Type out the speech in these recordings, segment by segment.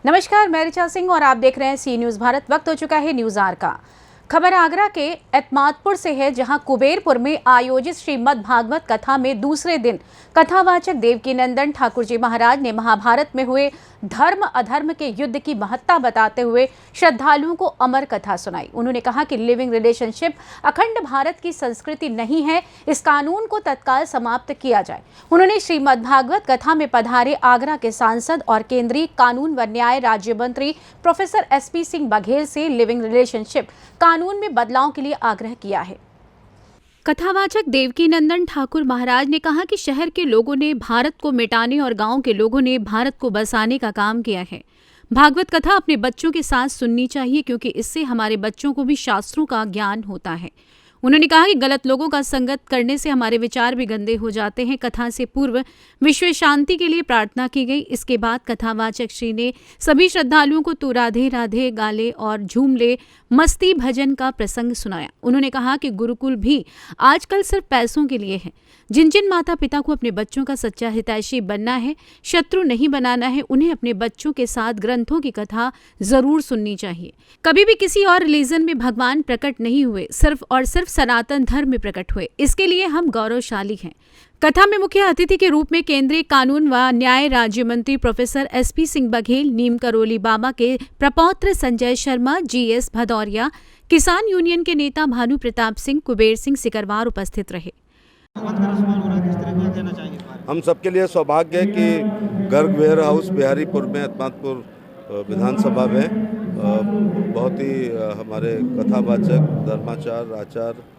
नमस्कार, मैं ऋचा सिंह और आप देख रहे हैं सी न्यूज़ भारत। वक्त हो चुका है न्यूज़ आवर का। खबर आगरा के एतमादपुर से है, जहां कुबेरपुर में आयोजित श्रीमद् भागवत कथा में दूसरे दिन कथावाचक देवकीनंदन ठाकुर जी महाराज ने महाभारत में हुए धर्म अधर्म के युद्ध की महत्ता बताते हुए श्रद्धालुओं को अमर कथा सुनाई। उन्होंने कहा कि लिविंग रिलेशनशिप अखंड भारत की संस्कृति नहीं है, इस कानून को तत्काल समाप्त किया जाए। उन्होंने श्रीमद् भागवत कथा में पधारे आगरा के सांसद और केंद्रीय कानून व न्याय राज्य मंत्री प्रोफेसर SP सिंह बघेल से लिविंग रिलेशनशिप कानून में बदलाव के लिए आग्रह किया है। कथावाचक देवकीनंदन ठाकुर महाराज ने कहा कि शहर के लोगों ने भारत को मिटाने और गांव के लोगों ने भारत को बसाने का काम किया है। भागवत कथा अपने बच्चों के साथ सुननी चाहिए, क्योंकि इससे हमारे बच्चों को भी शास्त्रों का ज्ञान होता है। उन्होंने कहा कि गलत लोगों का संगत करने से हमारे विचार भी गंदे हो जाते हैं। कथा से पूर्व विश्व शांति के लिए प्रार्थना की गई। इसके बाद कथावाचक श्री ने सभी श्रद्धालुओं को तू राधे राधे गाले और झूम ले मस्ती भजन का प्रसंग सुनाया। उन्होंने कहा कि गुरुकुल भी आजकल सिर्फ पैसों के लिए है। जिन जिन माता पिता को अपने बच्चों का सच्चा हितैषी बनना है, शत्रु नहीं बनाना है, उन्हें अपने बच्चों के साथ ग्रंथों की कथा जरूर सुननी चाहिए। कभी भी किसी और रिलीजन में भगवान प्रकट नहीं हुए, सिर्फ और सिर्फ सनातन धर्म में प्रकट हुए। इसके लिए हम गौरवशाली हैं। कथा में मुख्य अतिथि के रूप में केंद्रीय कानून व न्याय राज्य मंत्री प्रोफेसर SP सिंह बघेल, नीम करोली बाबा के प्रपौत्र संजय शर्मा, GS भदौरिया, किसान यूनियन के नेता भानु प्रताप सिंह, कुबेर सिंह सिकरवार उपस्थित रहे। हम सबके लिए सौभाग्य है कि गर्ग वेयर हाउस बिहारीपुर में एतमादपुर विधानसभा में बहुत ही हमारे कथावाचक धर्माचार्य आचार्य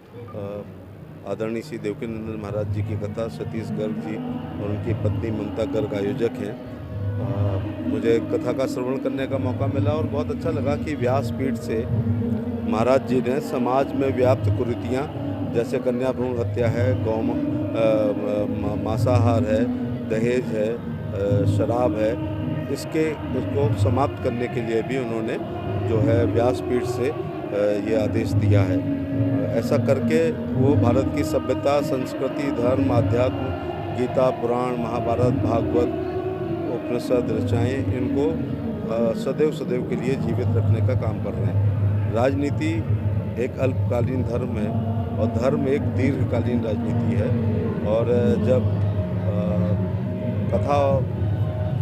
आदरणीय श्री देवकीनंदन महाराज जी की कथा सतीश गर्ग जी और उनकी पत्नी ममता गर्ग आयोजक हैं। मुझे कथा का श्रवण करने का मौका मिला और बहुत अच्छा लगा कि व्यासपीठ से महाराज जी ने समाज में व्याप्त कुरीतियाँ जैसे कन्या भ्रूण हत्या है, मांसाहार है, दहेज है, शराब है, उसको समाप्त करने के लिए भी उन्होंने जो है व्यासपीठ से ये आदेश दिया है। ऐसा करके वो भारत की सभ्यता, संस्कृति, धर्म, आध्यात्म, गीता, पुराण, महाभारत, भागवत, उपनिषद, ऋचाएँ, इनको सदैव सदैव के लिए जीवित रखने का काम कर रहे हैं। राजनीति एक अल्पकालीन धर्म है और धर्म एक दीर्घकालीन राजनीति है। और जब कथा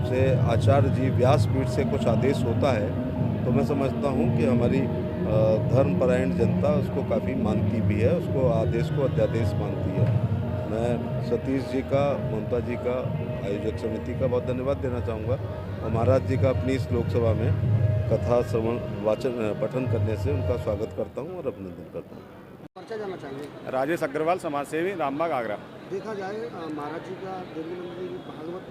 से आचार्य जी व्यासपीठ से कुछ आदेश होता है तो मैं समझता हूँ कि हमारी धर्मपरायण जनता उसको काफ़ी मानती भी है, उसको आदेश को अध्यादेश मानती है। मैं सतीश जी का, ममता जी का, आयोजक समिति का बहुत धन्यवाद देना चाहूँगा और महाराज जी का अपनी इस लोकसभा में कथा श्रवण वाचन पठन करने से उनका स्वागत करता हूँ और अभिनंदन करता हूँ। परिचय जानना चाहेंगे। राजेश अग्रवाल, समाज सेवी, रामबाग, आगरा। देखा जाए महाराज जी का देवकीनंदन जी भागवत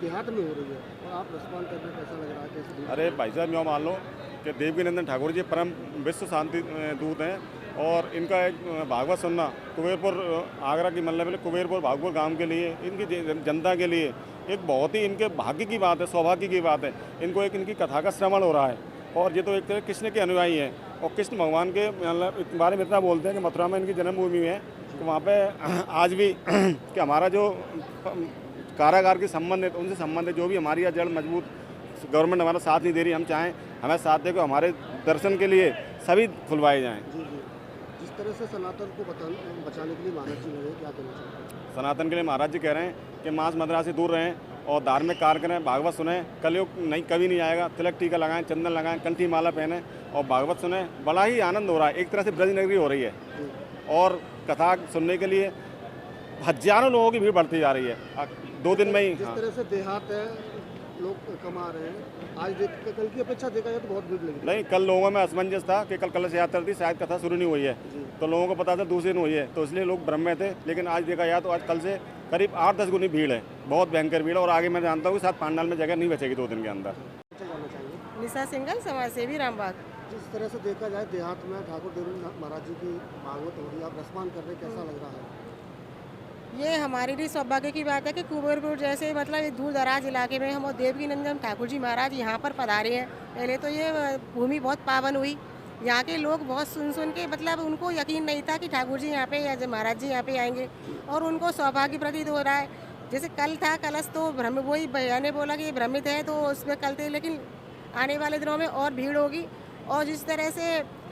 देहात में हो रही है और आप रिस्पॉन्ड करने कैसा लग रहा है, कैसे? अरे भाई साहब, यूँ मान लो कि देवकीनंदन ठाकुर जी परम विश्व शांति दूत हैं और इनका एक भागवत सुनना कुबेरपुर आगरा की मतलब कुबेरपुर भागपुर गांव के लिए, इनकी जनता के लिए एक बहुत ही इनके भाग्य की बात है, सौभाग्य की बात है। इनको एक इनकी कथा का श्रवण हो रहा है और ये तो एक तरह कृष्ण के अनुयायी हैं और कृष्ण भगवान के मतलब बारे में इतना बोलते हैं कि मथुरा में इनकी जन्मभूमि है, तो वहाँ पे आज भी कि हमारा जो कारागार के संबंध है, उनसे संबंध है, जो भी हमारी या जड़ मजबूत गवर्नमेंट हमारा साथ नहीं दे रही, हम चाहें हमें साथ दे को हमारे दर्शन के लिए सभी खुलवाए जाएँ। जी जी, जिस तरह से सनातन को बचाने के लिए महाराज जी लगे, क्या कहना चाहिए? सनातन के लिए महाराज जी कह रहे हैं कि मांस मदिरा से दूर रहें और धार्मिक कार्य करें, भागवत सुने। कलयुग नहीं कभी नहीं आएगा, तिलक टीका लगाएं, चंदन लगाएं, कंठी माला पहने और भागवत सुने। बड़ा ही आनंद हो रहा है, एक तरह से ब्रजनगरी हो रही है और कथा सुनने के लिए हजारों लोगों की भीड़ बढ़ती जा रही है 2 दिन में ही। जिस तरह से देहात है, लोग कमा रहे हैं, आज कल की अपेक्षा देखा जाए तो बहुत भीड़ लगी। नहीं, कल लोगों में असमंजस था कि कल कलश यात्रा थी, शायद कथा शुरू नहीं हुई है, तो लोगों को पता था दूसरे दिन हुई है, तो इसलिए लोग भ्रम में थे। लेकिन आज देखा जाए तो आज कल से करीब 8-10 गुनी भीड़ है, बहुत भयंकर भीड़ है और आगे मैं जानता हूँ कि साथ पांडाल में जगह नहीं बचेगी 2 दिन के अंदर। निशा सिंगल, समाज सेवी, रामबाग। जिस तरह से देखा जाए देहात में ठाकुर देवकीनंदन महाराज जी की भागवत हो रही है, आप रिस्पॉन्ड कर रहे, कैसा लग रहा है? ये हमारे लिए सौभाग्य की बात है कि कुबेरपुर जैसे मतलब दूर दराज इलाके में हम और देवकीनंदन ठाकुर जी महाराज यहाँ पर पधारे हैं। पहले तो ये भूमि बहुत पावन हुई, यहाँ के लोग बहुत सुन के मतलब उनको यकीन नहीं था कि ठाकुर जी यहाँ पे या महाराज जी यहाँ पे आएंगे और उनको सौभाग्य प्रतीत हो रहा है। जैसे कल था कलश, तो भ्रम, वही भैया ने बोला कि भ्रमित है तो उसमें कल थे, लेकिन आने वाले दिनों में और भीड़ होगी। और जिस तरह से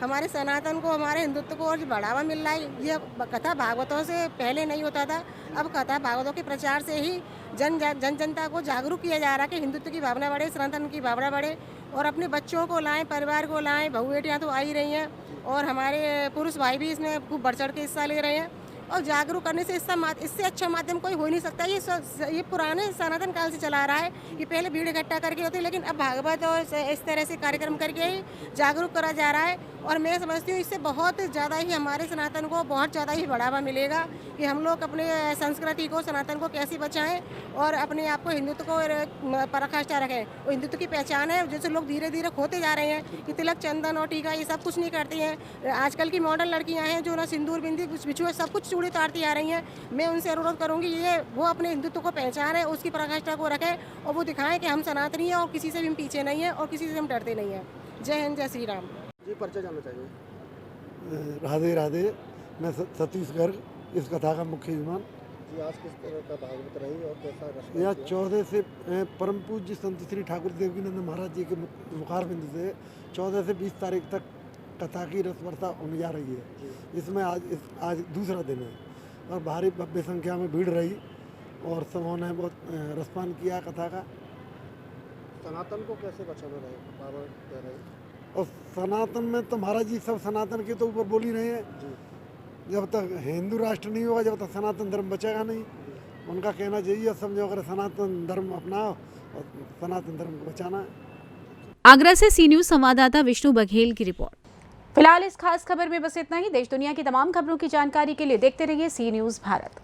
हमारे सनातन को, हमारे हिंदुत्व को और बढ़ावा मिल रहा है, ये कथा भागवतों से पहले नहीं होता था। अब कथा भागवतों के प्रचार से ही जनता को जागरूक किया जा रहा है कि हिंदुत्व की भावना बढ़े, सनातन की भावना बढ़े, और अपने बच्चों को लाएं, परिवार को लाएं। बहू बेटियाँ तो आ ही रही हैं और हमारे पुरुष भाई भी इसमें खूब बढ़ चढ़ के हिस्सा ले रहे हैं। और जागरूक करने से इससे अच्छा माध्यम कोई हो ही नहीं सकता। ये पुराने सनातन काल से चला रहा है कि पहले भीड़ इकट्ठा करके होती, लेकिन अब भागवत और इस तरह से कार्यक्रम करके ही जागरूक करा जा रहा है। और मैं समझती हूँ इससे बहुत ज़्यादा ही हमारे सनातन को बहुत ज़्यादा ही बढ़ावा मिलेगा कि हम लोग अपने संस्कृति को, सनातन को कैसे बचाएं और अपने आप को, हिंदुत्व को पराकाष्ठा रखें। वो हिंदुत्व की पहचान है। जैसे लोग धीरे धीरे खोते जा रहे हैं कि तिलक, चंदन और टीका ये सब कुछ नहीं करती हैं। आजकल की मॉडर्न लड़कियाँ हैं जो ना सिंदूर, बिंदी, कुछ बिछुए सब कुछ चूड़ी उतारती आ रही हैं। मैं उनसे अनुरोध करूँगी ये वो अपने हिंदुत्व को पहचान है, उसकी पराकाष्ठा को रखें और वो दिखाएं कि हम सनातनी हैं और किसी से भी हम पीछे नहीं हैं और किसी से हम डरते नहीं हैं। जय हिंद, जय श्री राम। जी, परिचय जानना चाहिए। राधे राधे। मैं सतीश गर्ग, इस कथा का मुख्य यजमान। जी, आज किस तरह का भागवत रही और कैसा रस्म यह किया? 14 से परम पूज्य संत श्री ठाकुर देवकीनंद महाराज जी के मुखार बिंदु से 14 से 20 तारीख तक कथा की रस वर्षा होने जा रही है। इसमें आज दूसरा दिन है और भारी भव्य संख्या में भीड़ रही और सबों ने बहुत रसपान किया कथा का। सनातन को कैसे बचाना रहे, बाबा कह रहे हैं। और सनातन में तो महाराज जी सब सनातन के तो ऊपर बोल ही रहे हैं। जी, जब तक हिंदू राष्ट्र नहीं होगा, जब तक सनातन धर्म बचेगा नहीं। उनका कहना चाहिए समझो, अगर सनातन धर्म अपनाओ और सनातन धर्म को बचाना है। आगरा से सी न्यूज संवाददाता विष्णु बघेल की रिपोर्ट। फिलहाल इस खास खबर में बस इतना ही। देश दुनिया की तमाम खबरों की जानकारी के लिए देखते रहिए सी न्यूज भारत।